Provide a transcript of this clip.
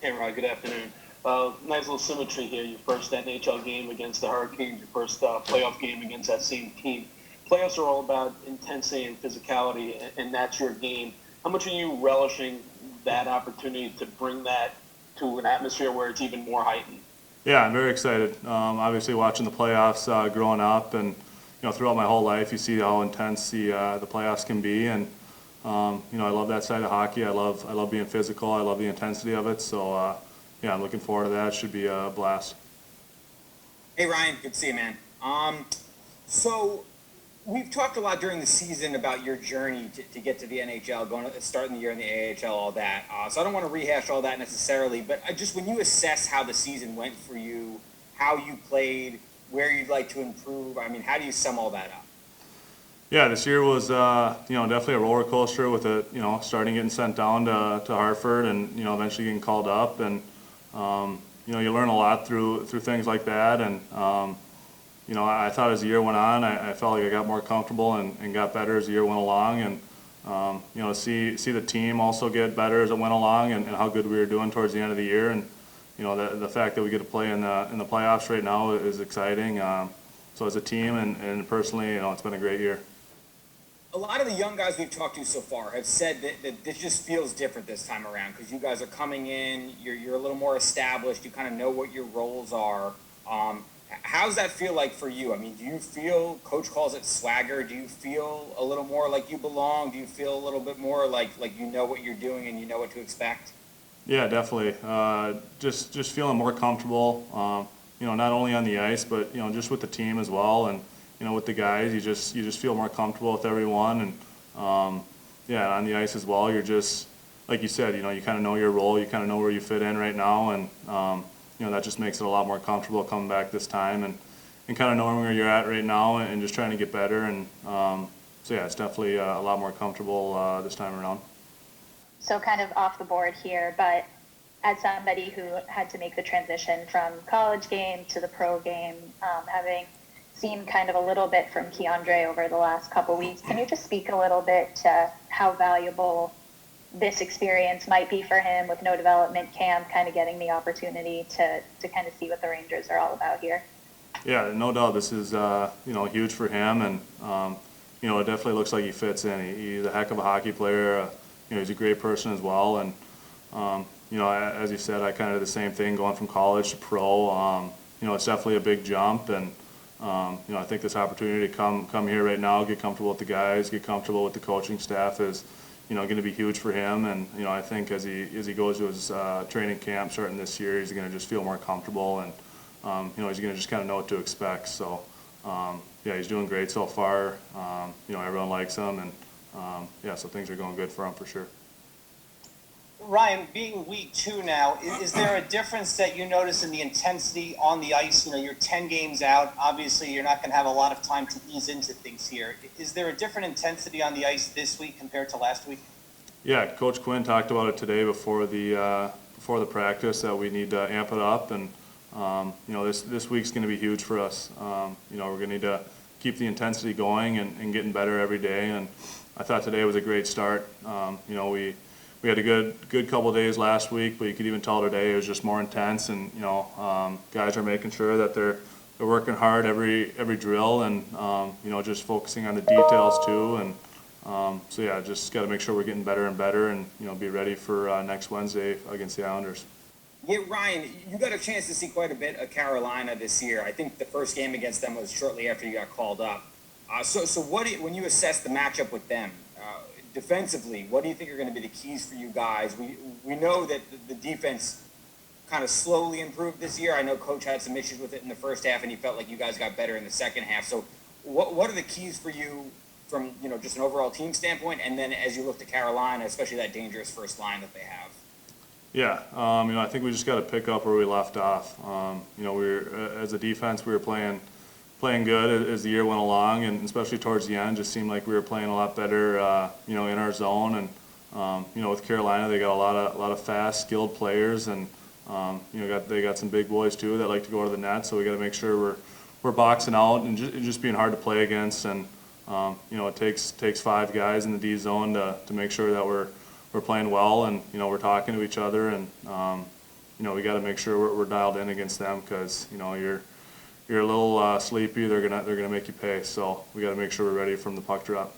Hey, Rod, good afternoon. Nice little symmetry here. Your first NHL game against the Hurricanes, your first playoff game against that same team. Playoffs are all about intensity and physicality, and that's your game. How much are you relishing that opportunity to bring that to an atmosphere where it's even more heightened? Yeah, I'm very excited. Obviously, watching the playoffs growing up, and throughout my whole life, you see how intense the playoffs can be, and I love that side of hockey. I love being physical. I love the intensity of it. So yeah, I'm looking forward to that. It should be a blast. Hey Ryan, good to see you, man. So we've talked a lot during the season about your journey to get to the NHL, starting the year in the AHL, all that. So I don't want to rehash all that necessarily, but just when you assess how the season went for you, how you played, where you'd like to improve, I mean, how do you sum all that up? Yeah, this year was definitely a roller coaster with it. Starting getting sent down to Hartford, and eventually getting called up, and you learn a lot through things like that, and I thought as the year went on, I felt like I got more comfortable and got better as the year went along, and see the team also get better as it went along, and how good we were doing towards the end of the year, and the fact that we get to play in the playoffs right now is exciting. So as a team and personally, it's been a great year. A lot of the young guys we've talked to so far have said that this just feels different this time around because you guys are coming in, you're a little more established, you kind of know what your roles are. How's that feel like for you? I mean, do you feel, coach calls it swagger, do you feel a little more like you belong? Do you feel a little bit more like you know what you're doing and you know what to expect? Yeah, definitely. Just feeling more comfortable. Not only on the ice, but just with the team as well, and with the guys, you just feel more comfortable with everyone, and yeah, on the ice as well. You're just like you said, you kind of know your role, you kind of know where you fit in right now, and that just makes it a lot more comfortable coming back this time, and kind of knowing where you're at right now, and just trying to get better, and so yeah, it's definitely a lot more comfortable this time around. So kind of off the board here, but as somebody who had to make the transition from college game to the pro game, having seen kind of a little bit from Keandre over the last couple weeks, can you just speak a little bit to how valuable this experience might be for him with no development camp, kind of getting the opportunity to kind of see what the Rangers are all about here? Yeah, no doubt. This is huge for him, and it definitely looks like he fits in. He's a heck of a hockey player. He's a great person as well, and as you said, I kind of did the same thing going from college to pro. It's definitely a big jump, and I think this opportunity to come here right now, get comfortable with the guys, get comfortable with the coaching staff is going to be huge for him. And I think as he goes to his training camp starting this year, he's going to just feel more comfortable, and he's going to just kind of know what to expect. So yeah, he's doing great so far. Everyone likes him, and yeah, so things are going good for him for sure. Ryan, being week 2 now, is there a difference that you notice in the intensity on the ice? You're 10 games out. Obviously, you're not going to have a lot of time to ease into things here. Is there a different intensity on the ice this week compared to last week? Yeah, Coach Quinn talked about it today before the practice that we need to amp it up, and this week's going to be huge for us. We're going to need to keep the intensity going and getting better every day. And I thought today was a great start. We had a good couple of days last week, but you could even tell today it was just more intense, and guys are making sure that they're working hard every drill, and just focusing on the details too, and so yeah, just got to make sure we're getting better and better, and be ready for next Wednesday against the Islanders. Yeah, Ryan, you got a chance to see quite a bit of Carolina this year. I think the first game against them was shortly after you got called up. So when you assess the matchup with them, defensively, what do you think are going to be the keys for you guys? We know that the defense kind of slowly improved this year. I know Coach had some issues with it in the first half, and he felt like you guys got better in the second half. So what are the keys for you from just an overall team standpoint, and then as you look to Carolina, especially that dangerous first line that they have? Yeah, I think we just got to pick up where we left off. As a defense, we were playing good as the year went along, and especially towards the end, just seemed like we were playing a lot better, in our zone. And with Carolina, they got a lot of fast, skilled players, and they got some big boys too that like to go to the net. So we got to make sure we're boxing out and just being hard to play against. And it takes 5 guys in the D zone to make sure that we're playing well, and we're talking to each other, and you know, we got to make sure we're dialed in against them because, you know, you're a little sleepy, they're gonna make you pay. So we got to make sure we're ready from the puck drop.